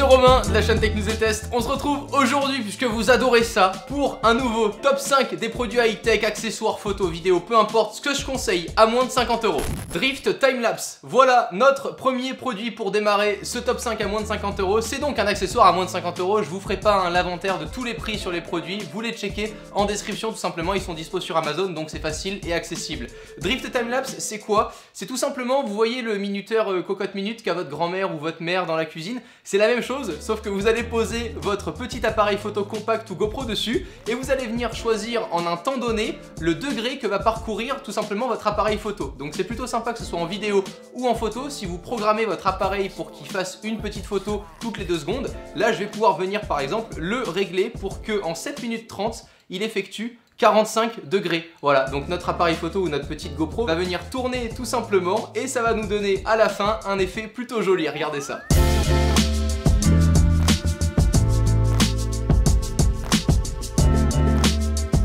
Romain de la chaîne Tech News et Test. On se retrouve aujourd'hui, puisque vous adorez ça, pour un nouveau top 5 des produits high-tech, accessoires, photos, vidéos, peu importe, ce que je conseille à moins de 50 €. Drift Timelapse, voilà notre premier produit pour démarrer ce top 5 à moins de 50 €. C'est donc un accessoire à moins de 50 €. Je vous ferai pas l'inventaire de tous les prix sur les produits, vous les checkez en description tout simplement, ils sont dispo sur Amazon, donc c'est facile et accessible. Drift Timelapse, c'est quoi? C'est tout simplement, vous voyez le minuteur cocotte minute qu'a votre grand-mère ou votre mère dans la cuisine, c'est la même chose, sauf que vous allez poser votre petit appareil photo compact ou GoPro dessus et vous allez venir choisir en un temps donné le degré que va parcourir tout simplement votre appareil photo. Donc c'est plutôt sympa que ce soit en vidéo ou en photo. Si vous programmez votre appareil pour qu'il fasse une petite photo toutes les 2 secondes, là je vais pouvoir venir par exemple le régler pour que en 7 minutes 30 il effectue 45 degrés. Voilà, donc notre appareil photo ou notre petite GoPro va venir tourner tout simplement et ça va nous donner à la fin un effet plutôt joli, regardez ça.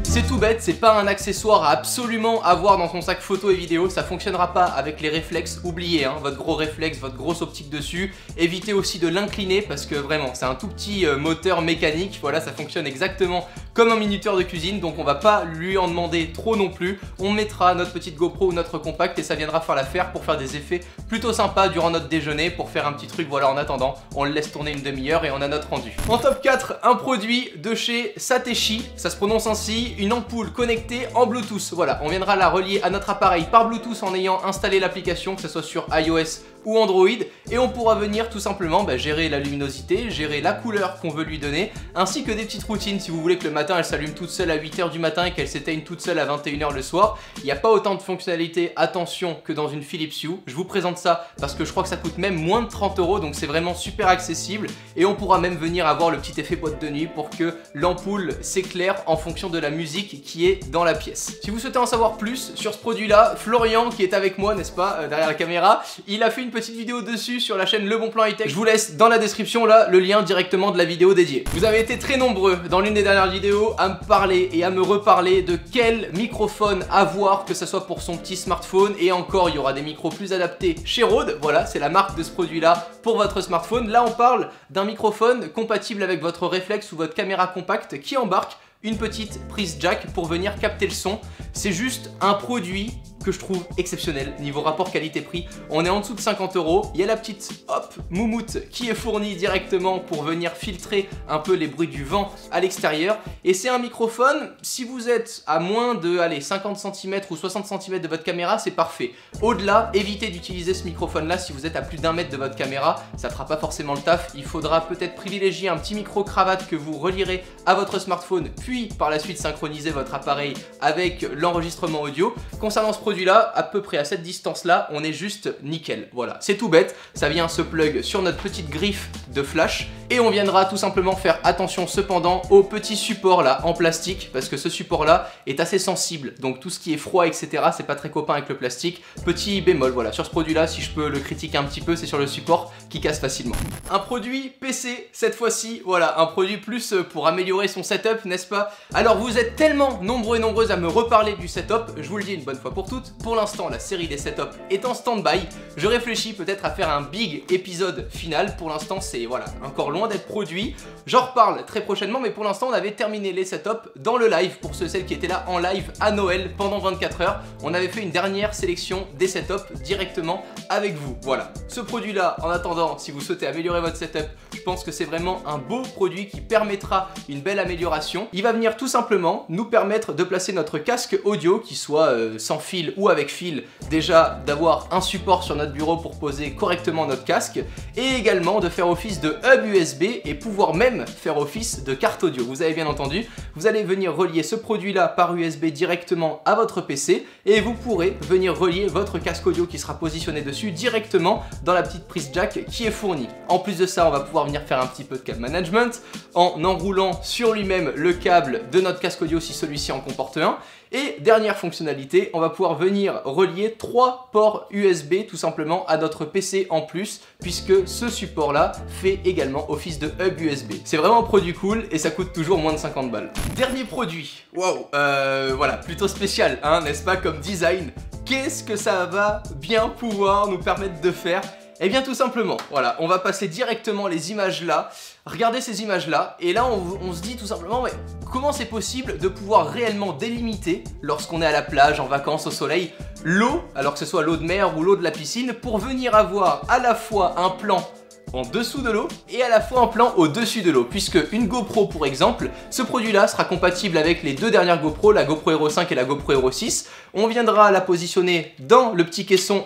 C'est tout bête, c'est pas un accessoire à absolument avoir dans son sac photo et vidéo, ça fonctionnera pas avec les réflexes, oubliez votre gros réflexe, votre grosse optique dessus, évitez aussi de l'incliner parce que vraiment c'est un tout petit moteur mécanique, voilà ça fonctionne exactement comme un minuteur de cuisine, donc on va pas lui en demander trop non plus, on mettra notre petite GoPro ou notre compact et ça viendra faire l'affaire pour faire des effets plutôt sympas durant notre déjeuner, pour faire un petit truc, voilà en attendant, on le laisse tourner une demi-heure et on a notre rendu. En top 4, un produit de chez Satechi, ça se prononce ainsi, une ampoule connectée en Bluetooth. Voilà, on viendra la relier à notre appareil par Bluetooth en ayant installé l'application, que ce soit sur iOS ou Android, et on pourra venir tout simplement gérer la luminosité, gérer la couleur qu'on veut lui donner, ainsi que des petites routines. Si vous voulez que le matin elle s'allume toute seule à 8 h du matin et qu'elle s'éteigne toute seule à 21 h le soir, il n'y a pas autant de fonctionnalités, attention, que dans une Philips Hue. Je vous présente ça parce que je crois que ça coûte même moins de 30 €, donc c'est vraiment super accessible, et on pourra même venir avoir le petit effet boîte de nuit pour que l'ampoule s'éclaire en fonction de la musique qui est dans la pièce. Si vous souhaitez en savoir plus sur ce produit là, Florian qui est avec moi, n'est-ce pas, derrière la caméra, il a fait une petite vidéo dessus sur la chaîne Le Bon Plan High-Tech. Je vous laisse dans la description là le lien directement de la vidéo dédiée. Vous avez été très nombreux dans l'une des dernières vidéos à me parler et à me reparler de quel microphone avoir, que ce soit pour son petit smartphone, et encore il y aura des micros plus adaptés chez Rode, voilà c'est la marque de ce produit là pour votre smartphone. Là on parle d'un microphone compatible avec votre réflexe ou votre caméra compacte qui embarque une petite prise jack pour venir capter le son. C'est juste un produit que je trouve exceptionnel niveau rapport qualité-prix. On est en dessous de 50 €. Il y a la petite moumoute qui est fournie directement pour venir filtrer un peu les bruits du vent à l'extérieur. Et c'est un microphone, si vous êtes à moins de 50 cm ou 60 cm de votre caméra, c'est parfait. Au-delà, évitez d'utiliser ce microphone là si vous êtes à plus d'1 mètre de votre caméra, ça fera pas forcément le taf. Il faudra peut-être privilégier un petit micro cravate que vous relierez à votre smartphone, puis par la suite synchroniser votre appareil avec l'enregistrement audio. Concernant ce produit là, à peu près à cette distance là, on est juste nickel. Voilà, c'est tout bête, ça vient se plug sur notre petite griffe de flash et on viendra tout simplement faire attention cependant au petit support là en plastique, parce que ce support là est assez sensible, donc tout ce qui est froid etc c'est pas très copain avec le plastique. Petit bémol, voilà, sur ce produit là, si je peux le critiquer un petit peu, c'est sur le support qui casse facilement. Un produit PC cette fois-ci, voilà, un produit plus pour améliorer son setup, n'est-ce pas? Alors vous êtes tellement nombreux et nombreuses à me reparler du setup, je vous le dis une bonne fois pour toutes, pour l'instant la série des setups est en stand-by. Je réfléchis peut-être à faire un big épisode final, pour l'instant c'est voilà encore loin d'être produit. J'en reparle très prochainement, mais pour l'instant on avait terminé les setups dans le live. Pour ceux et celles qui étaient là en live à Noël pendant 24 heures, on avait fait une dernière sélection des setups directement avec vous. Voilà, ce produit là, en attendant, si vous souhaitez améliorer votre setup, je pense que c'est vraiment un beau produit qui permettra une belle amélioration. Il va venir tout simplement nous permettre de placer notre casque audio, qui soit sans fil ou avec fil, déjà d'avoir un support sur notre bureau pour poser correctement notre casque, et également de faire office de hub USB et pouvoir même faire office de carte audio. Vous avez bien entendu, vous allez venir relier ce produit là par USB directement à votre PC et vous pourrez venir relier votre casque audio qui sera positionné dessus directement dans la petite prise jack qui est fournie. En plus de ça, on va pouvoir venir faire un petit peu de câble management en enroulant sur lui-même le câble de notre casque audio si celui-ci en comporte un. Et dernière fonctionnalité, on va pouvoir venir relier 3 ports USB tout simplement à notre PC en plus, puisque ce support là fait également office de hub USB. C'est vraiment un produit cool et ça coûte toujours moins de 50 balles. Dernier produit, wow, voilà, plutôt spécial, hein, n'est-ce pas, comme design. Qu'est-ce que ça va bien pouvoir nous permettre de faire? Eh bien tout simplement, voilà, on va passer directement les images là, regardez ces images là, et là on se dit tout simplement, mais comment c'est possible de pouvoir réellement délimiter, lorsqu'on est à la plage, en vacances, au soleil, l'eau, alors que ce soit l'eau de mer ou l'eau de la piscine, pour venir avoir à la fois un plan en dessous de l'eau et à la fois un plan au-dessus de l'eau, puisque une GoPro pour exemple, ce produit là sera compatible avec les deux dernières GoPro, la GoPro Hero 5 et la GoPro Hero 6. On viendra la positionner dans le petit caisson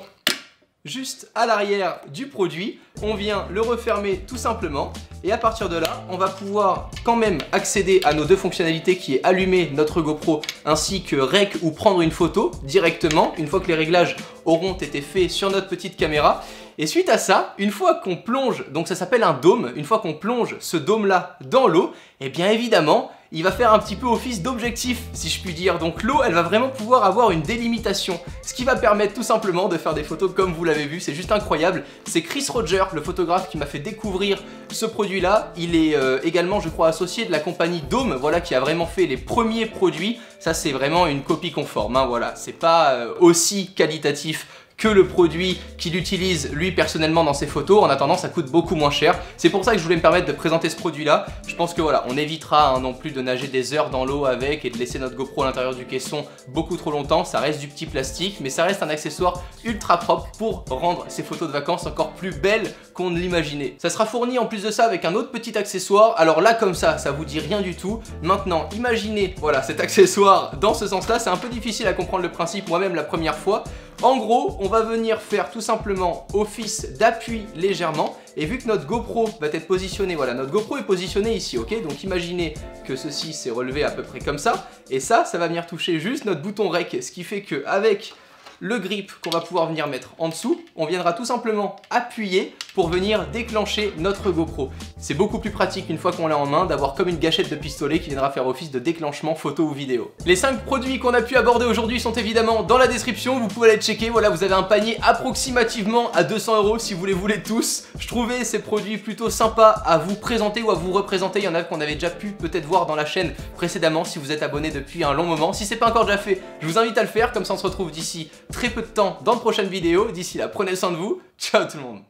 juste à l'arrière du produit, on vient le refermer tout simplement et à partir de là on va pouvoir quand même accéder à nos deux fonctionnalités qui est allumer notre GoPro ainsi que rec ou prendre une photo directement une fois que les réglages auront été faits sur notre petite caméra. Et suite à ça, une fois qu'on plonge, donc ça s'appelle un dôme, une fois qu'on plonge ce dôme là dans l'eau, et bien évidemment il va faire un petit peu office d'objectif si je puis dire, donc l'eau elle va vraiment pouvoir avoir une délimitation, ce qui va permettre tout simplement de faire des photos comme vous l'avez vu, c'est juste incroyable. C'est Chris Roger, le photographe qui m'a fait découvrir ce produit là, il est également je crois associé de la compagnie Dome, voilà, qui a vraiment fait les premiers produits. Ça c'est vraiment une copie conforme, hein, voilà, c'est pas aussi qualitatif que le produit qu'il utilise lui personnellement dans ses photos. En attendant, ça coûte beaucoup moins cher. C'est pour ça que je voulais me permettre de présenter ce produit là. Je pense que voilà, on évitera non plus de nager des heures dans l'eau avec et de laisser notre GoPro à l'intérieur du caisson beaucoup trop longtemps. Ça reste du petit plastique, mais ça reste un accessoire ultra propre pour rendre ces photos de vacances encore plus belles qu'on ne l'imaginait. Ça sera fourni en plus de ça avec un autre petit accessoire. Alors là comme ça vous dit rien du tout. Maintenant imaginez voilà cet accessoire dans ce sens là. C'est un peu difficile à comprendre le principe moi-même la première fois. En gros, on va venir faire tout simplement office d'appui légèrement et vu que notre GoPro va être positionnée, voilà, notre GoPro est positionnée ici, ok? Donc imaginez que ceci s'est relevé à peu près comme ça et ça va venir toucher juste notre bouton rec, ce qui fait que avec le grip qu'on va pouvoir venir mettre en dessous, on viendra tout simplement appuyer pour venir déclencher notre GoPro. C'est beaucoup plus pratique une fois qu'on l'a en main d'avoir comme une gâchette de pistolet qui viendra faire office de déclenchement photo ou vidéo. Les 5 produits qu'on a pu aborder aujourd'hui sont évidemment dans la description, vous pouvez aller checker, voilà, vous avez un panier approximativement à 200 € si vous les voulez tous. Je trouvais ces produits plutôt sympas à vous présenter ou à vous représenter, il y en a qu'on avait déjà pu peut-être voir dans la chaîne précédemment si vous êtes abonné depuis un long moment. Si c'est pas encore déjà fait, je vous invite à le faire, comme ça on se retrouve d'ici très peu de temps dans de prochaines vidéos. D'ici là, prenez soin de vous. Ciao tout le monde.